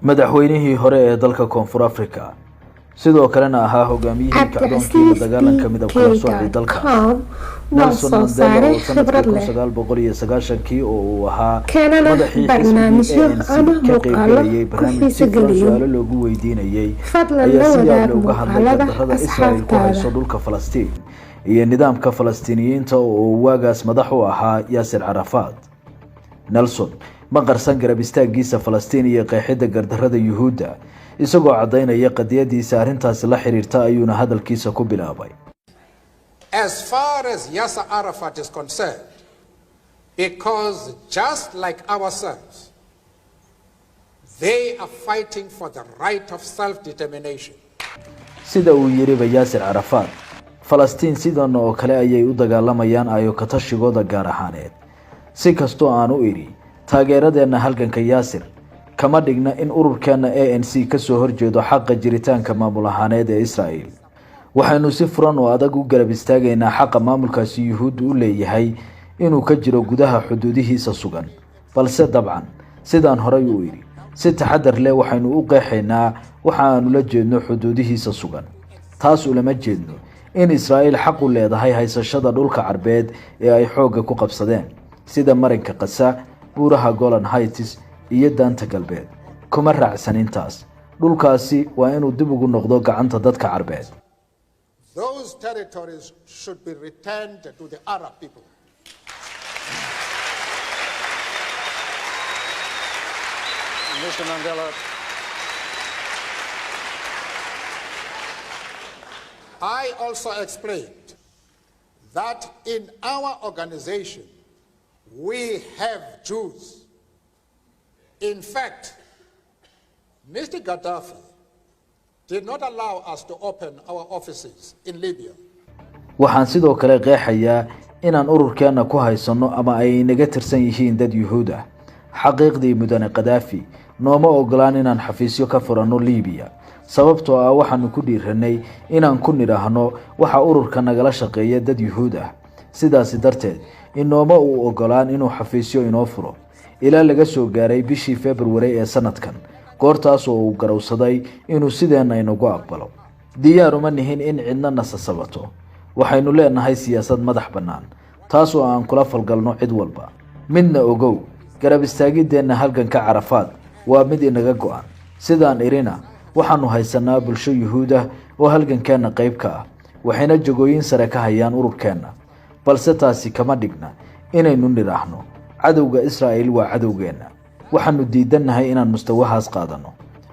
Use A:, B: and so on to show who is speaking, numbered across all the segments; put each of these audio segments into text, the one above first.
A: madaxweynihii hore ee dalka Koonfur Afrika sidoo kalena ahaa hogaamiyihii kacdoonkii dagaalanka midabka socday dalka Nelson Mandela oo sanadkii 1990kii oo uu ahaa madaxii barnaamijyo ama muuqaallo barnaamijyo loogu weydiinayay ayaa sidoo looga hadlay darrada Israa'iil ku hayso dhulka Falastiin iyo nidaamka Falastiiniyiinta oo waagaas madax u ahaa Yasser Arafat. Nelson ma qarsan garab istaagiisa Falastiin iyo qeexida gardarrada Yuhuudda isagoo cadeynaya qadiyadiisa arintaas la xiriirta ayuuna hadalkiisa ku bilaabay.
B: As far as Yasser Arafat is concerned, because just like ourselves, they are fighting for the right of self-determination.
A: Sida uu yiri Yasser Arafat, Falastiin sidan oo kale ayay u dagaalamayaan ayo ka tashigooda gaar ahaaneed. Si kasto aan u iri taageeradeena halganka Yasser kama dhigna in ururkeena ANC ka soo horjeedo xaqqa jiritaanka maamul ahaaneed ee Israa'iil. waxaanu si furan oo adag u garab istaagaynaa xaqqa maamulkaasi Yuhuud u leeyahay inuu ka jiro gudaha xuduudihiisa sugan. balse dabcan sidaan horay u iri si taxadar leh waxaanu u qeexaynaa waxa aanu la jeedno xuduudihiisa sugan. taas u lama jeedno in Israa'iil xaq u leedahay haysashada dhulka Carbeed ee ay xoogga ku qabsadeen sida marinka Gaza, buuraha Golan Heights iyo daanta galbeed. kuma raacsan intaas dhulkaasi waa inuu dib ugu noqdo gacanta dadka Carbeed.
B: Those territories should be returned to the Arab people. Mr. Mandela, I also explained that in our organization we have Jews. In fact, Mr. Gaddafi did not allow us to open our offices in Libya.
A: waxaan sidoo kale qeexayaa inaan ururkeena ku haysano ama ay naga tirsan yihiin dad Yuhuud ah. xaqiiqdii mudane Gaddafi nooma ogolaan inaan xafiisyo ka furano Libya sababtoo ah waxaanu ku dhiiranay inaan ku niraahno waxa ururka nagala shaqeeya dad Yuhuud ah. sidaas darteed inooma uu ogolaan inuu xafiisyo inoo furo ilaa laga soo gaaray bishii February ee sanadkan goortaas oo uu garowsaday inuu sideena inagu aqbalo. diyaar uma nihin in cidna nasasabato. waxaynu leenahay siyaasad madax bannaan taas oo aan kula falgalno cid walba. midna ogow garab istaagideena halganka Arafat waa mid inaga go'an. sidaan irina waxaanu haysanaa bulsho Yuhuud ah oo halgankeena qayb ka ah waxayna jagooyin sare ka hayaan ururkeena. balse taasi kama dhigna inaynu niraahno cadowga Israa'iil waa cadowgeena. waxaanu diidanahay inaan mustawahaas qaadano.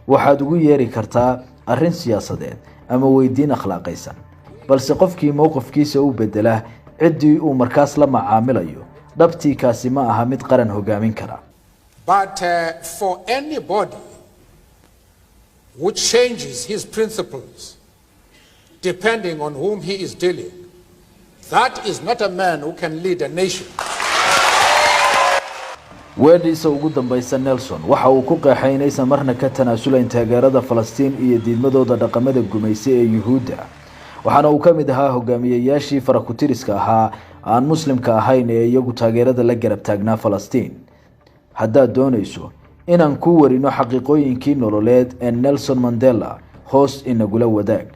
A: waxaad ugu yeeri kartaa arrin siyaasadeed ama weydiin akhlaaqaysan balse qofkii mowqifkiisa u bedela cidii uu markaas la macaamilayo dhabtii kaasi ma aha mid qaran hogaamin kara.
B: But for anybody who changes his principles depending on whom he is dealing, that is not a man who can lead a nation.
A: weedhiisa ugu dambaysa Nelson waxa uu ku qeexay inaysan marna ka tanaasulayn taageerada Falastiin iyo diidmadooda dhaqamada gumaysi ee Yuhuudda. waxaana uu ka mid ahaa hogaamiyayaashii farakutiriska ahaa aan muslimka ahayn ee iyagu taageerada la garab taagnaa Falastiin. haddaad doonayso inaan ku warino xaqiiqooyinkii nololeed ee Nelson Mandela hoos inagula wadaag.